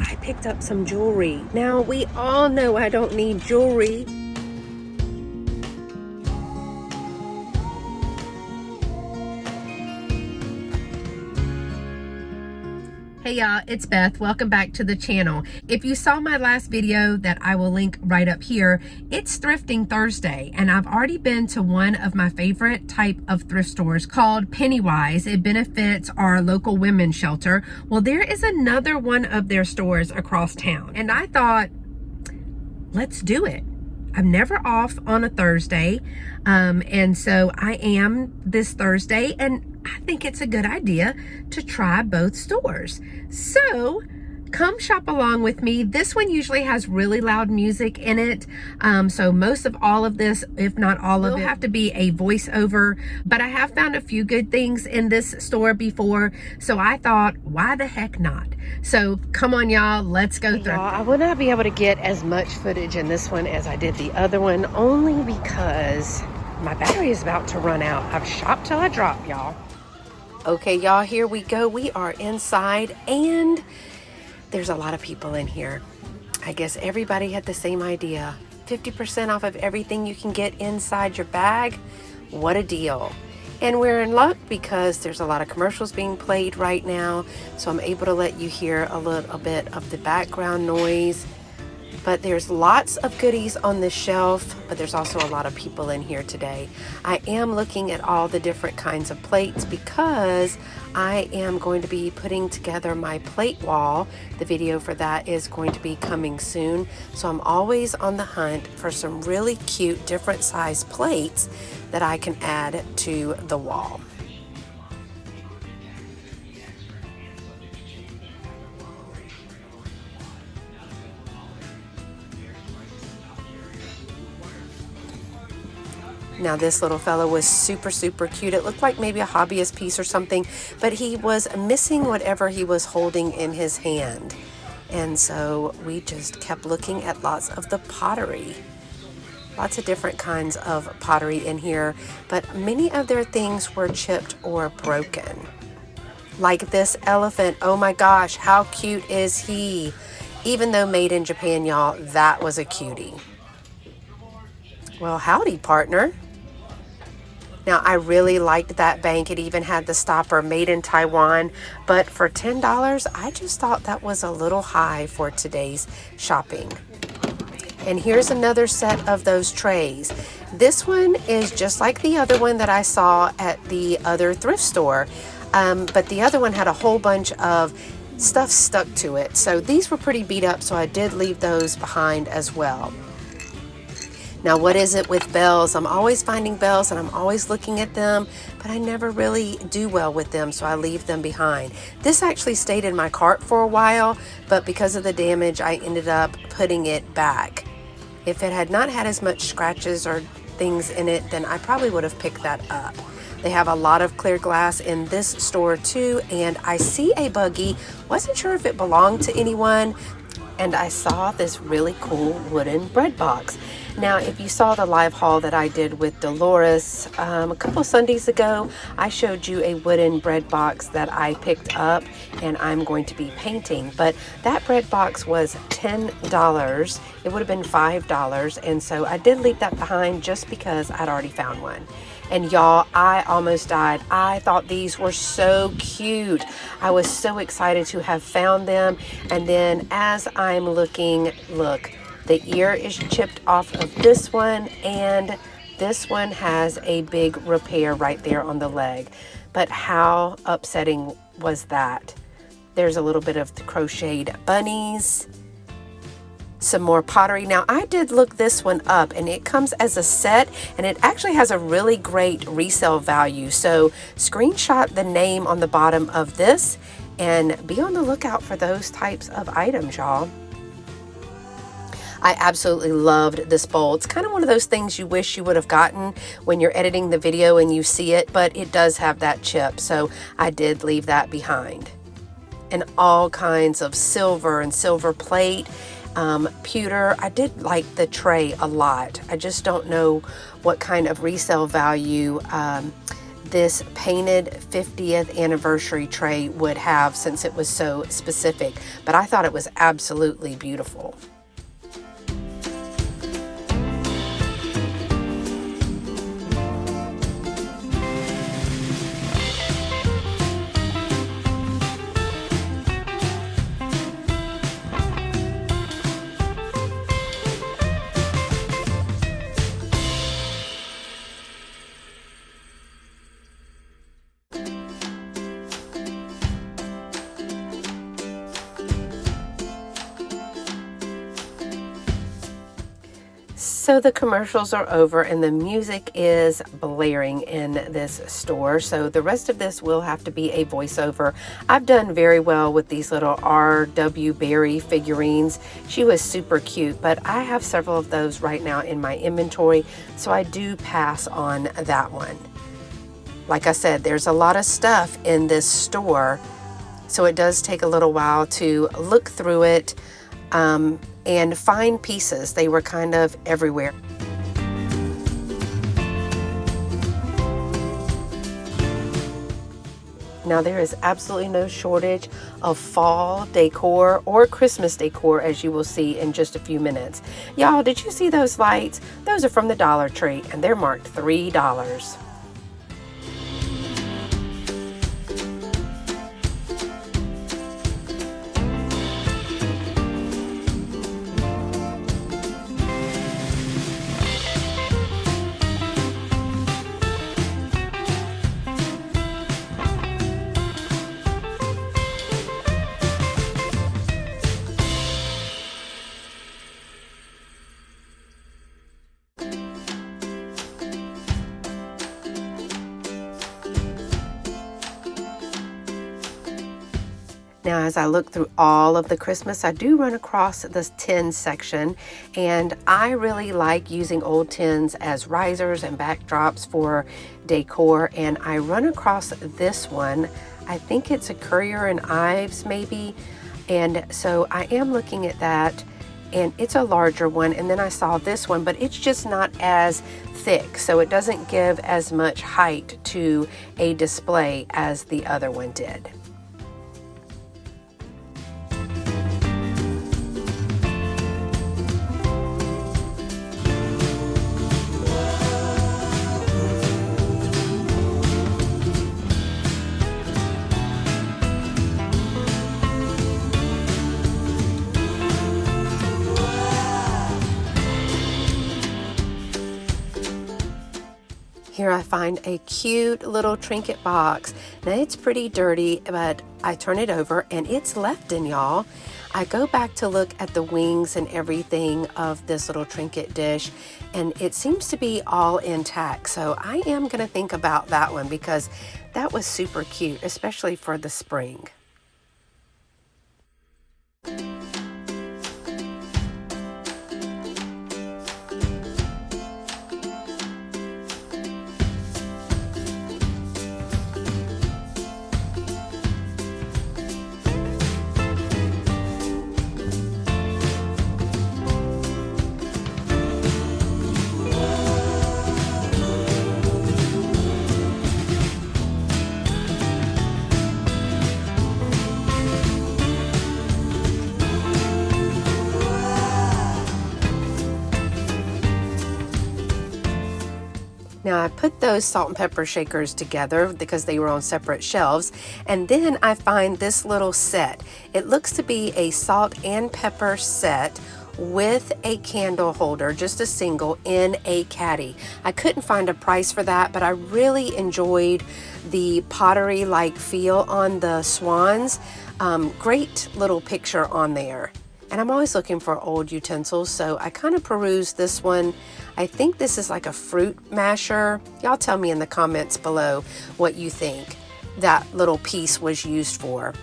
I picked up some jewelry. Now, we all know I don't need jewelry. Hey y'all, it's Beth. Welcome back to the channel. If you saw my last video that I will link right up here, it's Thrifting Thursday, and I've already been to one of my favorite type of thrift stores called Pennywise. It benefits our local women's shelter. Well, there is another one of their stores across town, and I thought, let's do it. I'm never off on a Thursday, and so I am this Thursday, and I think it's a good idea to try both stores. So come shop along with me. This one usually has really loud music in it, so most of all of this, if not all of it, will have to be a voiceover, but I have found a few good things in this store before, so I thought, why the heck not? So come on y'all, let's go through. I will not be able to get as much footage in this one as I did the other one, only because my battery is about to run out. I've shopped till I drop, y'all. Okay, y'all, here we go. We are inside, and there's a lot of people in here. I guess everybody had the same idea. 50% off of everything you can get inside your bag. What a deal. And we're in luck because there's a lot of commercials being played right now, so I'm able to let you hear a little bit of the background noise. But there's lots of goodies on the shelf, but there's also a lot of people in here today. I am looking at all the different kinds of plates because I am going to be putting together my plate wall. The video for that is going to be coming soon. So I'm always on the hunt for some really cute different size plates that I can add to the wall. Now this little fellow was super cute. It looked like maybe a hobbyist piece or something, but he was missing whatever he was holding in his hand. And so we just kept looking at lots of the pottery. Lots of different kinds of pottery in here, but many of their things were chipped or broken. Like this elephant, oh my gosh, how cute is he? Even though made in Japan, y'all, that was a cutie. Well, howdy, partner. Now, I really liked that bank. It even had the stopper made in Taiwan, but for $10, I just thought that was a little high for today's shopping. And here's another set of those trays. This one is just like the other one that I saw at the other thrift store, but the other one had a whole bunch of stuff stuck to it. So these were pretty beat up, so I did leave those behind as well. Now, what is it with bells? I'm always finding bells and I'm always looking at them, but I never really do well with them, so I leave them behind. This actually stayed in my cart for a while, but because of the damage, I ended up putting it back. If it had not had as much scratches or things in it, then I probably would have picked that up. They have a lot of clear glass in this store too, and I see a buggy. Wasn't sure if it belonged to anyone, and I saw this really cool wooden bread box. Now, if you saw the live haul that I did with Dolores a couple Sundays ago, I showed you a wooden bread box that I picked up and I'm going to be painting. But that bread box was $10. It would have been $5, and so I did leave that behind just because I'd already found one. And y'all, I almost died. I thought these were so cute. I was so excited to have found them. And then as I'm looking, look, the ear is chipped off of this one, and this one has a big repair right there on the leg. But how upsetting was that? There's a little bit of the crocheted bunnies. Some more pottery. Now, I did look this one up, and it comes as a set, and it actually has a really great resale value. So screenshot the name on the bottom of this and be on the lookout for those types of items, y'all. I absolutely loved this bowl. It's kind of one of those things you wish you would have gotten when you're editing the video and you see it, but it does have that chip, so I did leave that behind. And all kinds of silver and silver plate, pewter. I did like the tray a lot. I just don't know what kind of resale value this painted 50th anniversary tray would have, since it was so specific. But I thought it was absolutely beautiful. So the commercials are over and the music is blaring in this store. So the rest of this will have to be a voiceover. I've done very well with these little R.W. Berry figurines. She was super cute, but I have several of those right now in my inventory, so I do pass on that one. Like I said, there's a lot of stuff in this store, so it does take a little while to look through it and find pieces. They were kind of everywhere. Now there is absolutely no shortage of fall decor or Christmas decor, as you will see in just a few minutes. Y'all, did you see those lights? Those are from the Dollar Tree and they're marked $3. Now, as I look through all of the Christmas, I do run across this tin section, and I really like using old tins as risers and backdrops for decor, and I run across this one. I think it's a Currier and Ives maybe, and so I am looking at that, and it's a larger one. And then I saw this one, but it's just not as thick, so it doesn't give as much height to a display as the other one did. Here I find a cute little trinket box. Now it's pretty dirty, but I turn it over and it's Lefton, y'all. I go back to look at the wings and everything of this little trinket dish, and it seems to be all intact. So I am gonna think about that one because that was super cute, especially for the spring. Now I put those salt and pepper shakers together because they were on separate shelves, and then I find this little set. It looks to be a salt and pepper set with a candle holder, just a single, in a caddy. I couldn't find a price for that, but I really enjoyed the pottery like feel on the swans. Great little picture on there. And I'm always looking for old utensils, so I kind of perused this one. I think this is like a fruit masher. Y'all tell me in the comments below what you think that little piece was used for.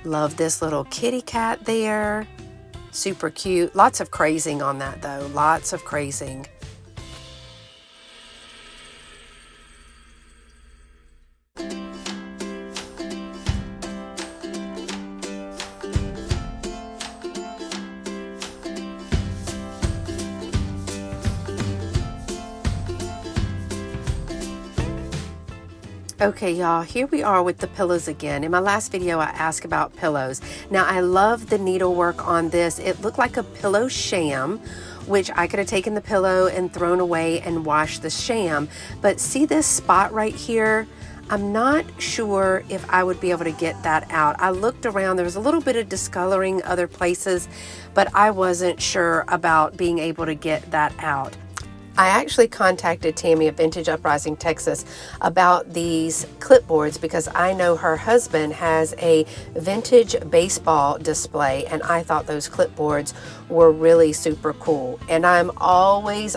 Love this little kitty cat there. Super cute. Lots of crazing on that though. Lots of crazing. Okay, y'all, here we are with the pillows again. In my last video, I asked about pillows. Now, I love the needlework on this. It looked like a pillow sham, which I could have taken the pillow and thrown away and washed the sham. But see this spot right here? I'm not sure if I would be able to get that out. I looked around, there was a little bit of discoloring other places, but I wasn't sure about being able to get that out. I actually contacted Tammy at Vintage Uprising, Texas about these clipboards because I know her husband has a vintage baseball display, and I thought those clipboards were really super cool. And I'm always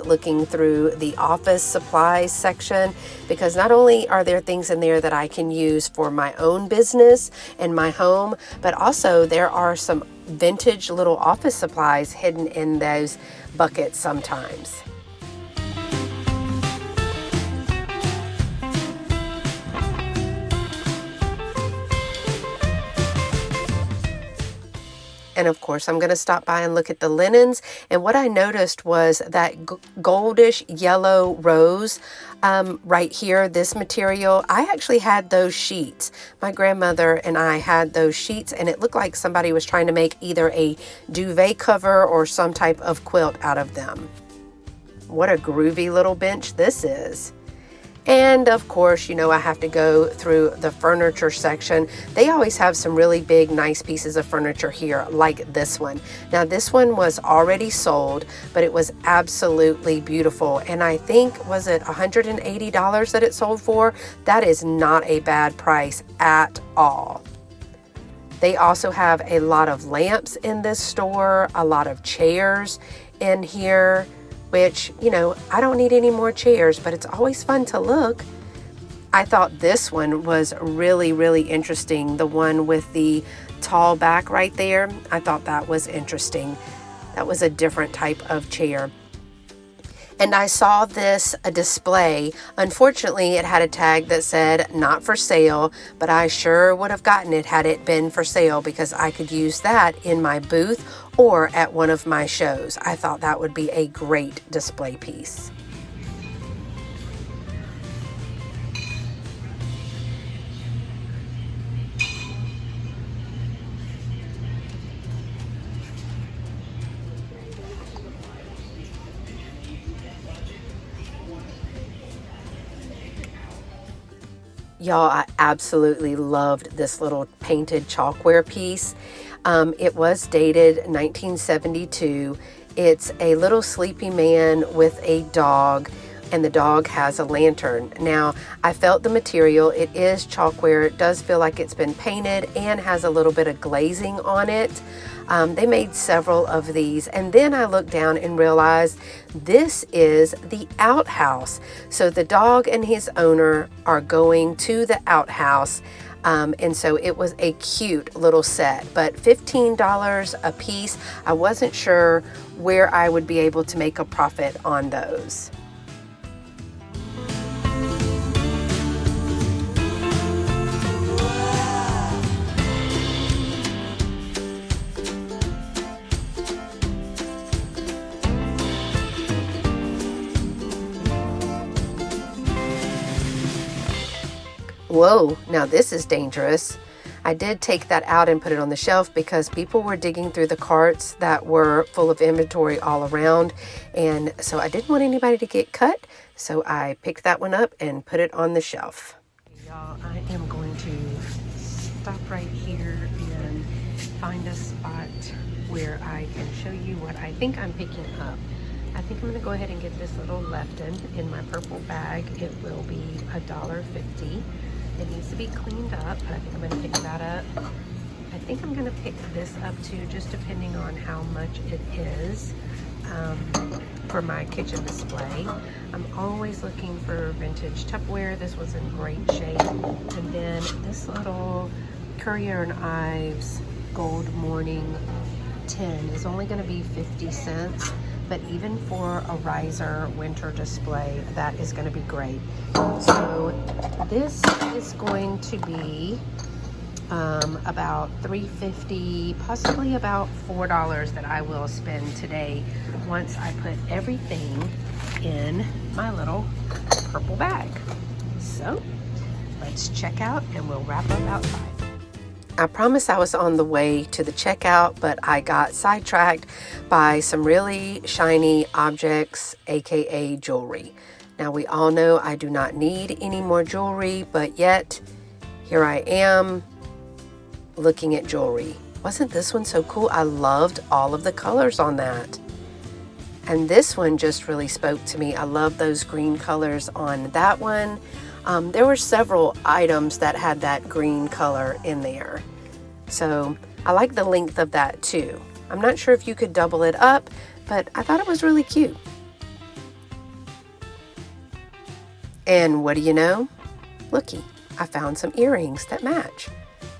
looking through the office supplies section because not only are there things in there that I can use for my own business and my home, but also there are some vintage little office supplies hidden in those buckets sometimes. And of course, I'm going to stop by and look at the linens. And what I noticed was that goldish yellow rose right here, this material. I actually had those sheets. My grandmother and I had those sheets, and it looked like somebody was trying to make either a duvet cover or some type of quilt out of them. What a groovy little bench this is. And of course, you know, I have to go through the furniture section. They always have some really big, nice pieces of furniture here, like this one. Now, this one was already sold, but it was absolutely beautiful. And I think, was it $180 that it sold for? That is not a bad price at all. They also have a lot of lamps in this store, a lot of chairs in here, which, you know, I don't need any more chairs, but it's always fun to look. I thought this one was really interesting. The one with the tall back right there. I thought that was interesting. That was a different type of chair. And I saw this a display. Unfortunately, it had a tag that said not for sale, but I sure would have gotten it had it been for sale because I could use that in my booth or at one of my shows. I thought that would be a great display piece. Y'all, I absolutely loved this little painted chalkware piece. It was dated 1972. It's a little sleepy man with a dog, and the dog has a lantern. Now, I felt the material. It is chalkware. It does feel like it's been painted and has a little bit of glazing on it. They made several of these, and then I looked down and realized this is the outhouse. So the dog and his owner are going to the outhouse, and so it was a cute little set, but $15 a piece. I wasn't sure where I would be able to make a profit on those. Whoa, now this is dangerous. I did take that out and put it on the shelf because people were digging through the carts that were full of inventory all around. And so I didn't want anybody to get cut. So I picked that one up and put it on the shelf. Y'all, I am going to stop right here and find a spot where I can show you what I think I'm picking up. I think I'm going to go ahead and get this little Lefton in my purple bag. It will be $1.50. It needs to be cleaned up, but I think I'm going to pick that up. I think I'm going to pick this up too, just depending on how much it is for my kitchen display. I'm always looking for vintage Tupperware. This was in great shape. And then this little Currier and Ives Gold Morning tin is only going to be 50 cents. But even for a riser winter display, that is going to be great. So this is going to be about $3.50, possibly about $4 that I will spend today once I put everything in my little purple bag. So let's check out and we'll wrap up outside. I promised I was on the way to the checkout, but I got sidetracked by some really shiny objects, aka jewelry. Now we all know I do not need any more jewelry, but yet here I am looking at jewelry. Wasn't this one so cool? I loved all of the colors on that. And this one just really spoke to me. I love those green colors on that one. There were several items that had that green color in there. So I like the length of that too. I'm not sure if you could double it up, but I thought it was really cute. And what do you know? Looky, I found some earrings that match.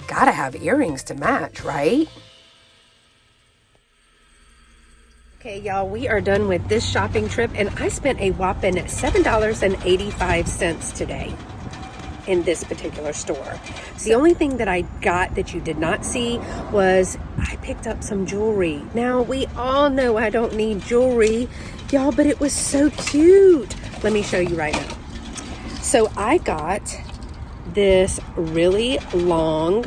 Gotta have earrings to match, right? Okay, y'all, we are done with this shopping trip, and I spent a whopping $7.85 today in this particular store. The only thing that I got that you did not see was I picked up some jewelry. Now, we all know I don't need jewelry, y'all, but it was so cute. Let me show you right now. So I got this really long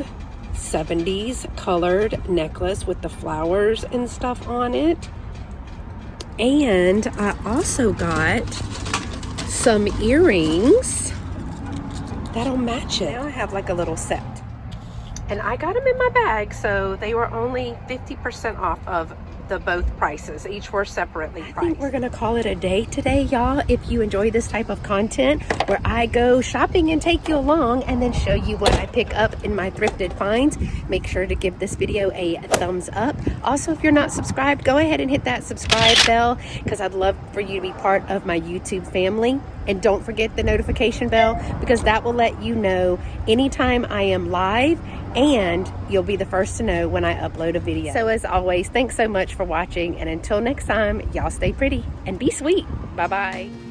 70s colored necklace with the flowers and stuff on it. And I also got some earrings that'll match it. Now I have like a little set. And I got them in my bag, so they were only 50% off of the both prices. Each were separately priced. I think we're gonna call it a day today, y'all. If you enjoy this type of content where I go shopping and take you along and then show you what I pick up in my thrifted finds, make sure to give this video a thumbs up. Also, if you're not subscribed, go ahead and hit that subscribe bell, because I'd love for you to be part of my YouTube family. And don't forget the notification bell, because that will let you know anytime I am live, and you'll be the first to know when I upload a video. So as always, thanks so much for watching, and until next time, y'all stay pretty and be sweet. Bye-bye.